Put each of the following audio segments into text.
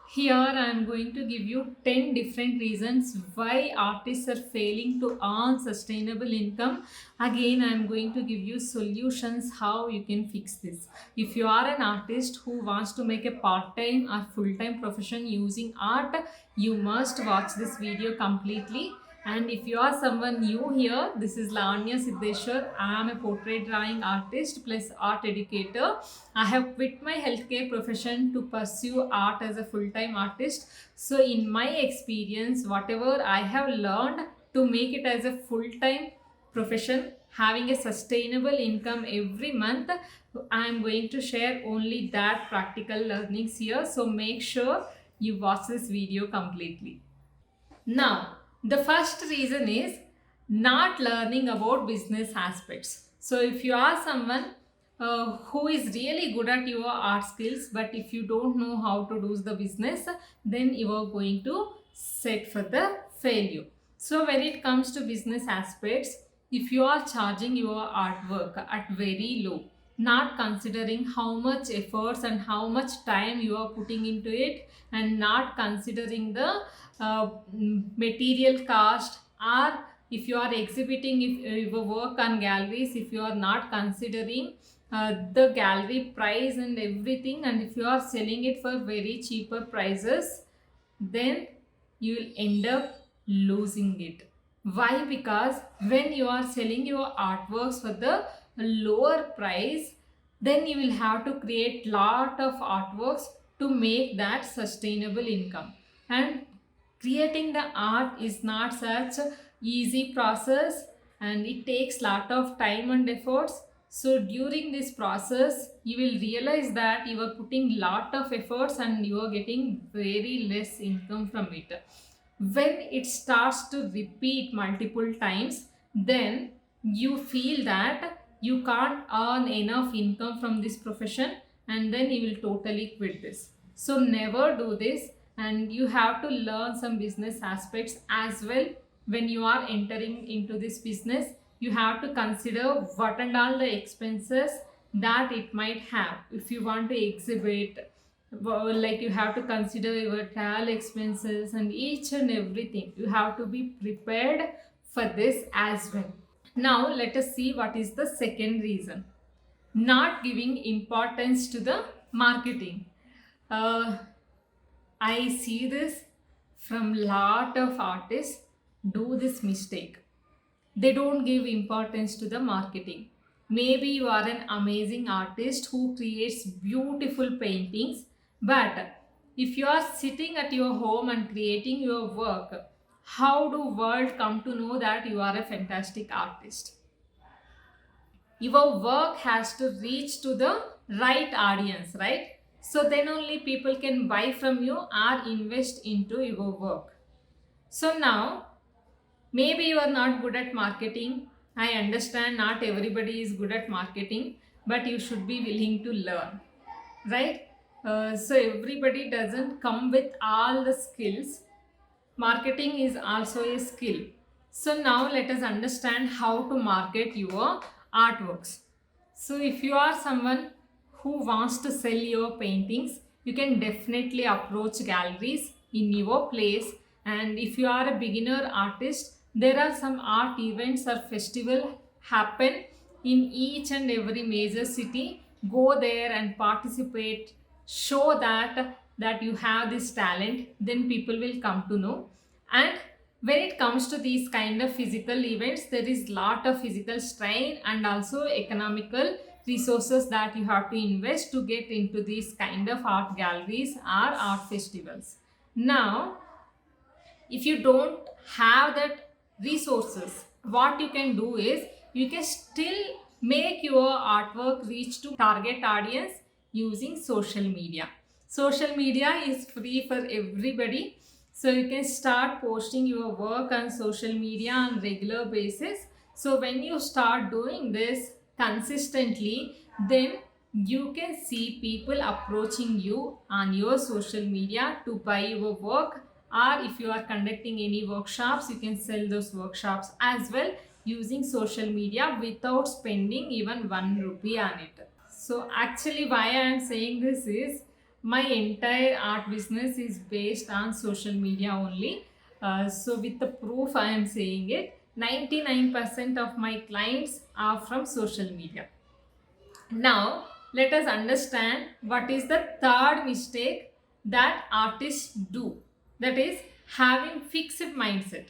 Here I am going to give you 10 different reasons why artists are failing to earn sustainable income. Again, I am going to give you solutions how you can fix this. If you are an artist who wants to make a part-time or full-time profession using art, you must watch this video completely. And if you are someone new here, this is Lavanya Siddeshwar. I am a portrait drawing artist plus art educator. I have quit my healthcare profession to pursue art as a full-time artist. So in my experience, whatever I have learned to make it as a full-time profession, having a sustainable income every month, I am going to share only that practical learnings here. So make sure you watch this video completely. Now, the first reason is not learning about business aspects. So, if you are someone who is really good at your art skills, but if you don't know how to do the business, then you are going to set for the failure. So, when it comes to business aspects, if you are charging your artwork at very low, not considering how much efforts and how much time you are putting into it, and not considering the material cost, or if you are exhibiting your work on galleries, if you are not considering the gallery price and everything, and if you are selling it for very cheaper prices, then you will end up losing it. Why? Because when you are selling your artworks for the lower price, then you will have to create lot of artworks to make that sustainable income. And creating the art is not such a easy process, and it takes lot of time and efforts. So during this process you will realize that you are putting lot of efforts and you are getting very less income from it. When it starts to repeat multiple times, then you feel that you can't earn enough income from this profession, and then you will totally quit this. So never do this, and you have to learn some business aspects as well. When you are entering into this business, you have to consider what and all the expenses that it might have. If you want to exhibit, well, like, you have to consider your travel expenses and each and everything. You have to be prepared for this as well. Now let us see what is the second reason: not giving importance to the marketing. uh, I see this from lot of artists do this mistake. They don't give importance to the marketing. Maybe you are an amazing artist who creates beautiful paintings, but if you are sitting at your home and creating your work, how do world come to know that you are a fantastic artist? Your work has to reach to the right audience, right? So then only people can buy from you or invest into your work. So now, maybe you are not good at marketing. I understand not everybody is good at marketing, but you should be willing to learn, right? So everybody doesn't come with all the skills. Marketing is also a skill. So now let us understand how to market your artworks. So if you are someone who wants to sell your paintings, you can definitely approach galleries in your place. And if you are a beginner artist, there are some art events or festival happen in each and every major city. Go there and participate, show that you have this talent, then people will come to know. And when it comes to these kind of physical events, there is lot of physical strain and also economical resources that you have to invest to get into these kind of art galleries or art festivals. Now, if you don't have that resources, what you can do is you can still make your artwork reach to target audience using social media. Social media is free for everybody, so you can start posting your work on social media on regular basis. So when you start doing this consistently, then you can see people approaching you on your social media to buy your work, or if you are conducting any workshops, you can sell those workshops as well using social media without spending even 1 rupee on it. So actually why I am saying this is, my entire art business is based on social media only. So with the proof I am saying it, 99% of my clients are from social media. Now, let us understand what is the third mistake that artists do. That is having fixed mindset.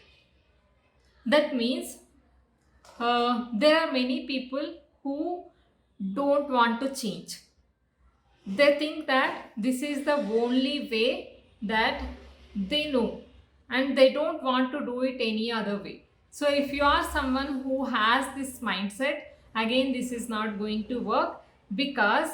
That means there are many people who don't want to change. They think that this is the only way that they know, and they don't want to do it any other way. So if you are someone who has this mindset, again this is not going to work, because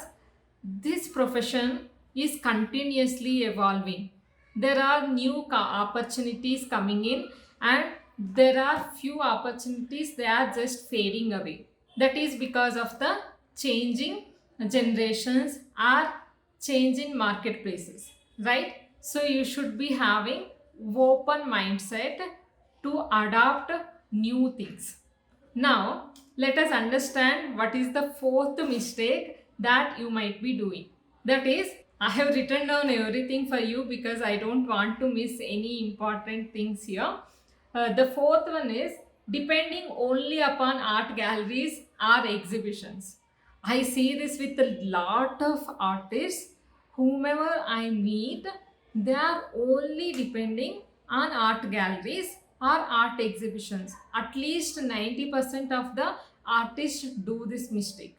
this profession is continuously evolving. There are new opportunities coming in, and there are few opportunities they are just fading away. That is because of the changing generations or changing marketplaces, right? So you should be having open mindset to adopt new things. Now, let us understand what is the fourth mistake that you might be doing. That is, I have written down everything for you because I don't want to miss any important things here. The fourth one is depending only upon art galleries or exhibitions. I see this with a lot of artists. Whomever I meet, they are only depending on art galleries or art exhibitions. At least 90% of the artists do this mistake.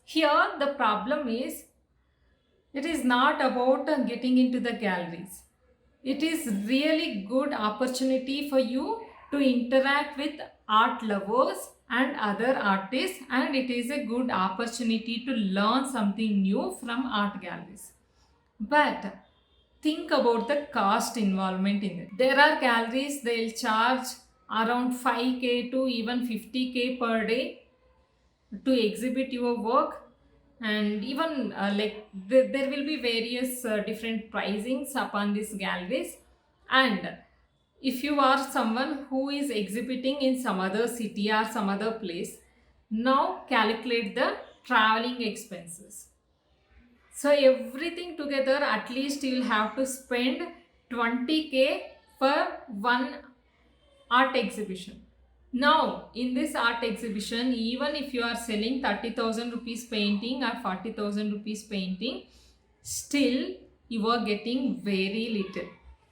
Here, the problem is it is not about getting into the galleries. It is really good opportunity for you to interact with art lovers and other artists, and it is a good opportunity to learn something new from art galleries. But think about the cost involvement in it. There are galleries, they'll charge around 5k to even 50k per day to exhibit your work, and even there will be various different pricings upon these galleries. And if you are someone who is exhibiting in some other city or some other place, now calculate the traveling expenses. So everything together, at least you will have to spend 20k for one art exhibition. Now, in this art exhibition, even if you are selling 30,000 rupees painting or 40,000 rupees painting, still you are getting very little.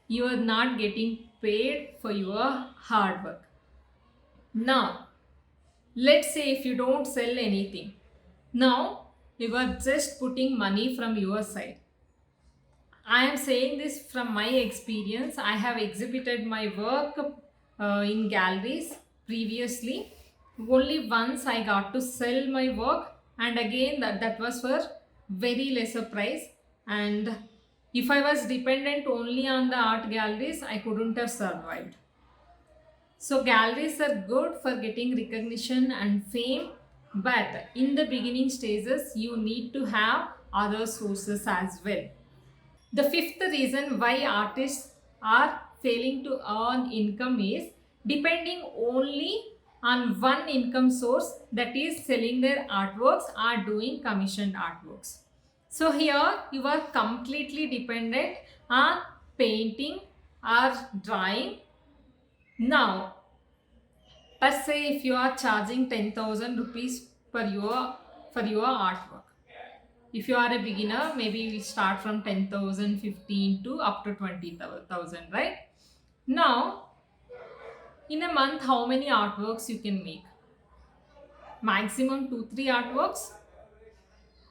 You are not getting paid for your hard work. Now, let's say if you don't sell anything, now you are just putting money from your side. I am saying this from my experience. I have exhibited my work in galleries previously. Only once I got to sell my work, and again that was for very lesser price. And if I was dependent only on the art galleries, I couldn't have survived. So galleries are good for getting recognition and fame, but in the beginning stages you need to have other sources as well. The fifth reason why artists are failing to earn income is depending only on one income source, that is selling their artworks or doing commissioned artworks. So here you are completely dependent on painting or drawing. Now, let's say if you are charging 10,000 rupees for your artwork. If you are a beginner, maybe we start from 10,000, 15 to up to 20,000, right? Now, in a month, how many artworks you can make? Maximum 2-3 artworks.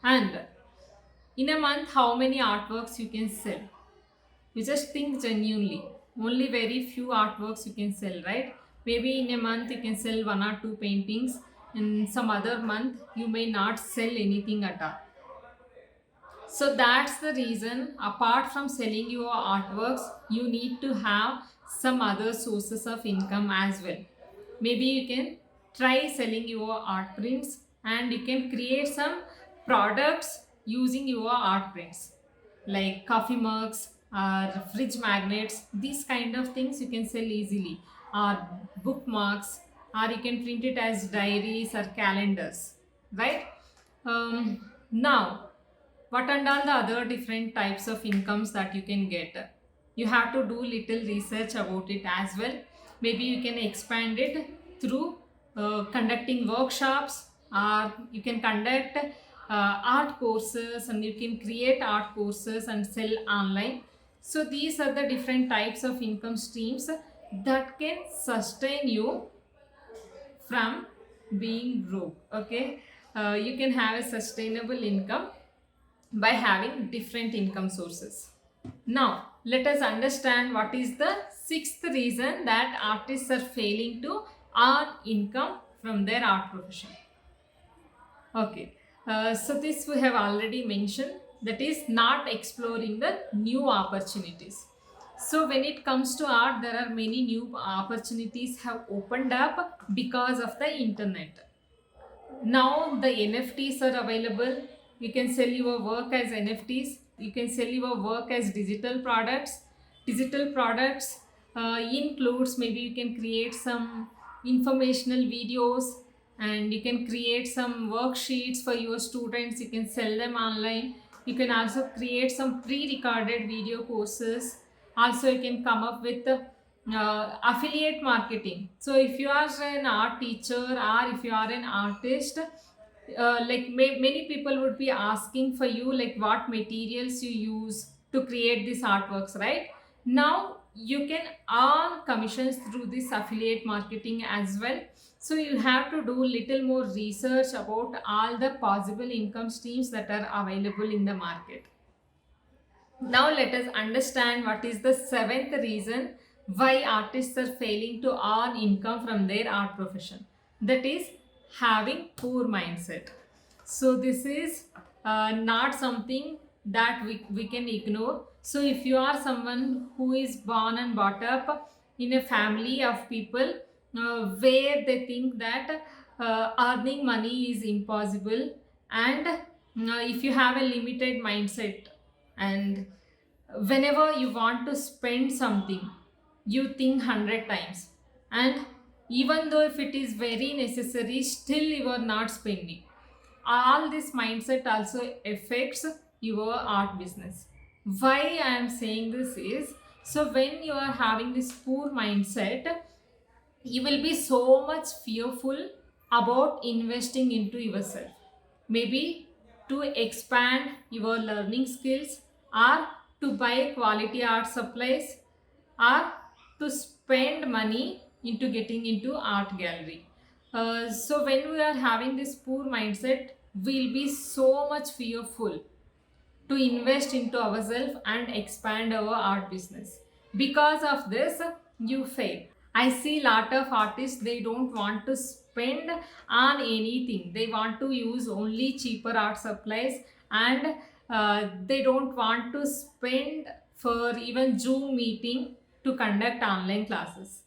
And in a month, how many artworks you can sell? You just think genuinely. Only very few artworks you can sell, right? Maybe in a month you can sell 1 or 2 paintings. In some other month, you may not sell anything at all. So that's the reason, apart from selling your artworks, you need to have some other sources of income as well. Maybe you can try selling your art prints, and you can create some products using your art prints, like coffee mugs or fridge magnets. These kind of things you can sell easily, or bookmarks, or you can print it as diaries or calendars, right? Now, what and all the other different types of incomes that you can get. You have to do little research about it as well. Maybe you can expand it through conducting workshops, or you can conduct art courses, and you can create art courses and sell online. So these are the different types of income streams that can sustain you from being broke. Okay, you can have a sustainable income by having different income sources. Now let us understand what is the sixth reason that artists are failing to earn income from their art profession. Okay, so this we have already mentioned, that is not exploring the new opportunities. So when it comes to art, there are many new opportunities have opened up because of the internet. Now the NFTs are available. You can sell your work as NFTs. You can sell your work as digital products. Digital products includes, maybe you can create some informational videos, and you can create some worksheets for your students. You can sell them online. You can also create some pre-recorded video courses. Also you can come up with affiliate marketing. So if you are an art teacher, or if you are an artist, many people would be asking for you, like what materials you use to create these artworks, right? Now you can earn commissions through this affiliate marketing as well. So you have to do little more research about all the possible income streams that are available in the market. Now let us understand what is the seventh reason why artists are failing to earn income from their art profession. That is having poor mindset. So this is not something that we can ignore. So if you are someone who is born and brought up in a family of people where they think that earning money is impossible, and if you have a limited mindset, and whenever you want to spend something, you think 100 times, and even though if it is very necessary, still you are not spending. All this mindset also affects your art business. Why I am saying this is, so when you are having this poor mindset, you will be so much fearful about investing into yourself, maybe to expand your learning skills, or to buy quality art supplies, or to spend money into getting into art gallery. So when we are having this poor mindset, we'll be so much fearful to invest into ourselves and expand our art business. Because of this, you fail. I see lot of artists, they don't want to spend on anything. They want to use only cheaper art supplies, and they don't want to spend for even Zoom meeting to conduct online classes.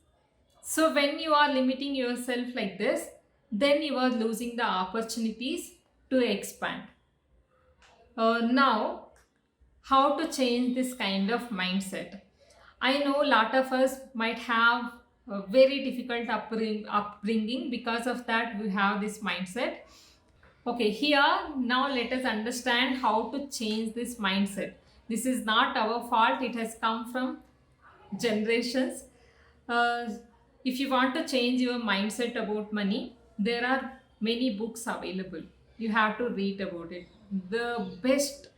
So when you are limiting yourself like this, then you are losing the opportunities to expand. Now, how to change this kind of mindset? I know a lot of us might have a very difficult upbringing. Because of that, we have this mindset. Okay, here now let us understand how to change this mindset. This is not our fault, it has come from generations. Uh, if you want to change your mindset about money, there are many books available. You have to read about it. The best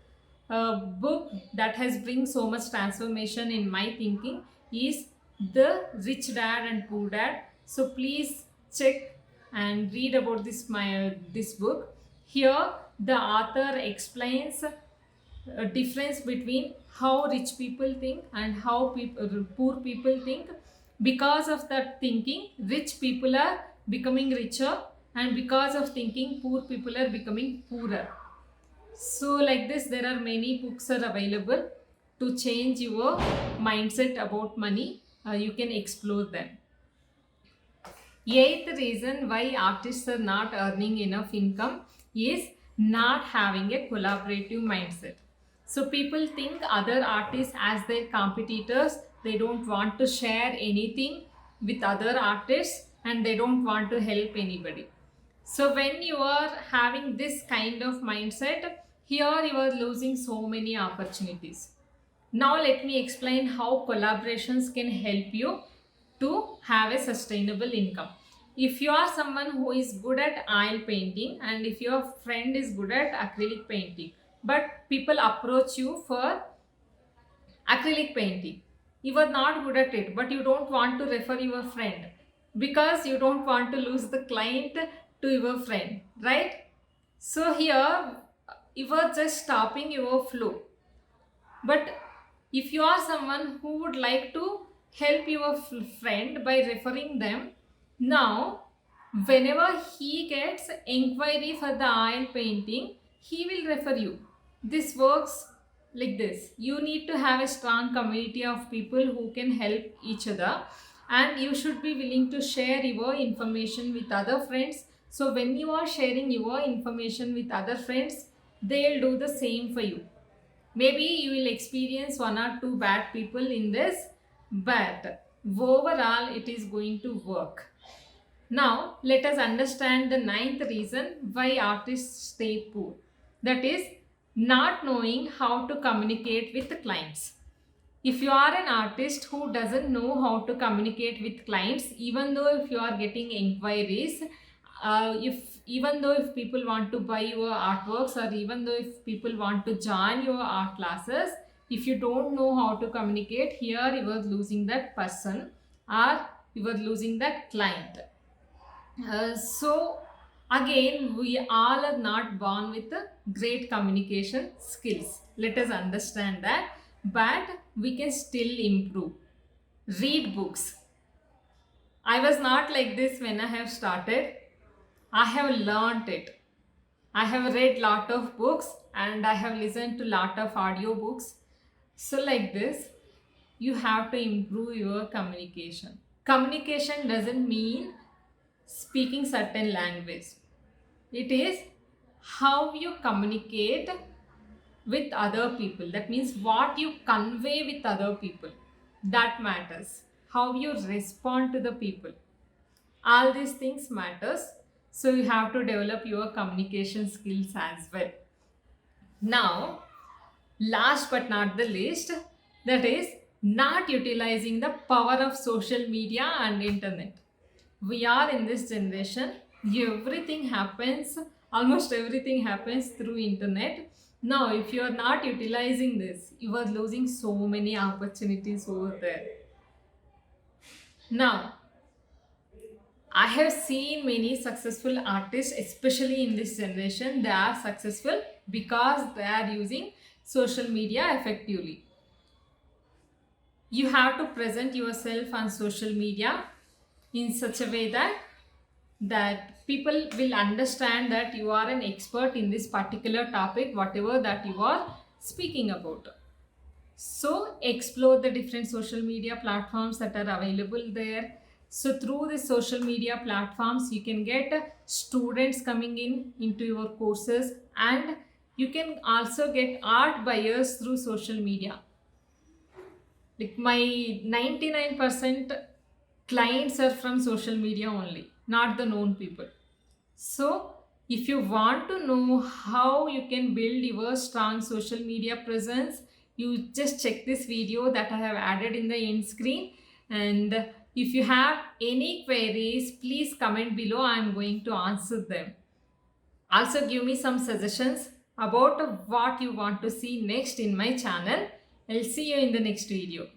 book that has bring so much transformation in my thinking is The Rich Dad and Poor Dad. So please check and read about this book. Here the author explains a difference between how rich people think and how poor people think. Because of that thinking, rich people are becoming richer, and because of thinking, poor people are becoming poorer. So like this, there are many books are available to change your mindset about money. You can explore them. Eighth reason why artists are not earning enough income is not having a collaborative mindset. So people think other artists as their competitors. They don't want to share anything with other artists, and they don't want to help anybody. So when you are having this kind of mindset, here you are losing so many opportunities. Now let me explain how collaborations can help you to have a sustainable income. If you are someone who is good at oil painting and if your friend is good at acrylic painting, but people approach you for acrylic painting, you are not good at it, but you don't want to refer your friend because you don't want to lose the client to your friend, right? So here you are just stopping your flow. But if you are someone who would like to help your friend by referring them, now whenever he gets inquiry for the oil painting, he will refer you. This works like this. You need to have a strong community of people who can help each other, and you should be willing to share your information with other friends. So when you are sharing your information with other friends, they'll do the same for you. Maybe you will experience one or two bad people in this, but overall it is going to work. Now let us understand the ninth reason why artists stay poor. That is not knowing how to communicate with the clients. If you are an artist who doesn't know how to communicate with clients, even though if you are getting inquiries, if even though if people want to buy your artworks, or even though if people want to join your art classes, if you don't know how to communicate, here you are losing that person or you are losing that client. So again, we all are not born with great communication skills. Let us understand that, but we can still improve. Read books. I was not like this when I have started. I have learnt it. I have read lot of books and I have listened to lot of audio books. So like this, you have to improve your communication. Communication doesn't mean speaking certain language. It is how you communicate with other people. That means what you convey with other people. That matters. How you respond to the people. All these things matters. So you have to develop your communication skills as well. Now, last but not the least, that is not utilizing the power of social media and internet. We are in this generation, almost everything happens through internet. Now if you are not utilizing this, you are losing so many opportunities over there. Now I have seen many successful artists, especially in this generation. They are successful because they are using social media effectively. You have to present yourself on social media in such a way that people will understand that you are an expert in this particular topic, whatever that you are speaking about. So explore the different social media platforms that are available there. So through the social media platforms, you can get students coming into your courses, and you can also get art buyers through social media. Like my 99% clients are from social media only, not the known people. So if you want to know how you can build your strong social media presence, you just check this video that I have added in the end screen. And if you have any queries, please comment below. I am going to answer them. Also give me some suggestions about what you want to see next in my channel. I'll see you in the next video.